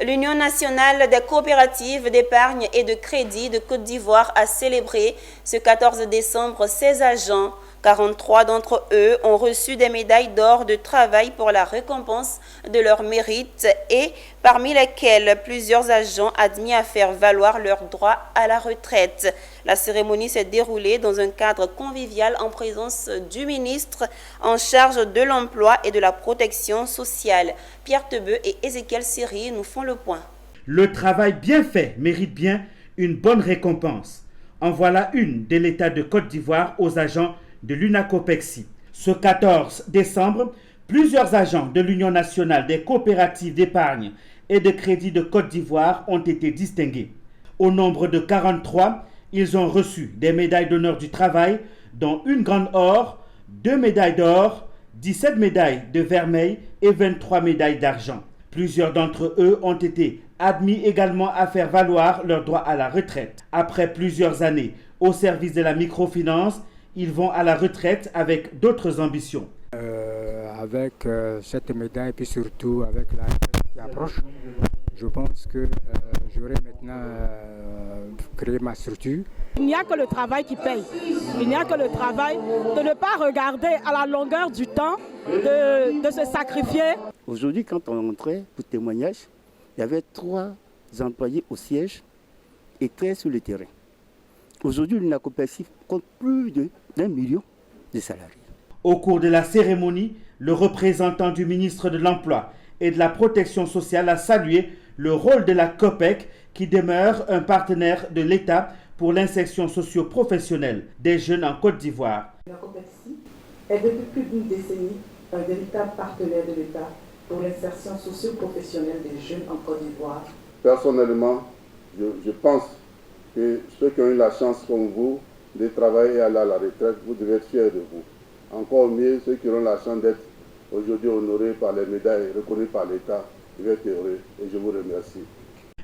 L'Union nationale des coopératives d'épargne et de crédit de Côte d'Ivoire a célébré ce 14 décembre 16 agents. 43 d'entre eux ont reçu des médailles d'or de travail pour la récompense de leur mérite et parmi lesquels plusieurs agents admis à faire valoir leurs droits à la retraite. La cérémonie s'est déroulée dans un cadre convivial en présence du ministre en charge de l'emploi et de la protection sociale. Pierre Tebeu et Ézéchiel Siri nous font le point. Le travail bien fait mérite bien une bonne récompense. En voilà une de l'État de Côte d'Ivoire aux agents de l'UNACOPEXI. Ce 14 décembre, plusieurs agents de l'Union nationale des coopératives d'épargne et de crédit de Côte d'Ivoire ont été distingués. Au nombre de 43, ils ont reçu des médailles d'honneur du travail, dont une grande or, 2 médailles d'or, 17 médailles de vermeil et 23 médailles d'argent. Plusieurs d'entre eux ont été admis également à faire valoir leur droit à la retraite. Après plusieurs années au service de la microfinance, ils vont à la retraite avec d'autres ambitions. Avec cette médaille, puis surtout avec la retraite qui approche, je pense que j'aurai maintenant créé ma structure. Il n'y a que le travail qui paye. Il n'y a que le travail de ne pas regarder à la longueur du temps, de se sacrifier. Aujourd'hui, quand on entrait pour témoignage, il y avait 3 employés au siège et 13 sur le terrain. Aujourd'hui, l'UNACOPEXI compte plus d'1 million de salariés. Au cours de la cérémonie, le représentant du ministre de l'Emploi et de la Protection sociale a salué le rôle de la COPEC qui demeure un partenaire de l'État pour l'insertion socio-professionnelle des jeunes en Côte d'Ivoire. La COPEXI est depuis plus d'une décennie un véritable partenaire de l'État pour l'insertion socio-professionnelle des jeunes en Côte d'Ivoire. Personnellement, je pense que ceux qui ont eu la chance comme vous de travailler et aller à la retraite, vous devez être fiers de vous. Encore mieux, ceux qui auront la chance d'être aujourd'hui honorés par les médailles reconnues par l'État, devez être heureux et je vous remercie.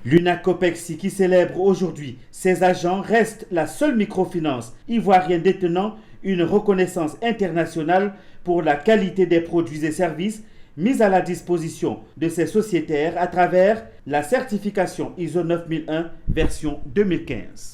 L'UNACOPEXI qui célèbre aujourd'hui ses agents reste la seule microfinance ivoirienne détenant une reconnaissance internationale pour la qualité des produits et services mis à la disposition de ses sociétaires à travers la certification ISO 9001 version 2015.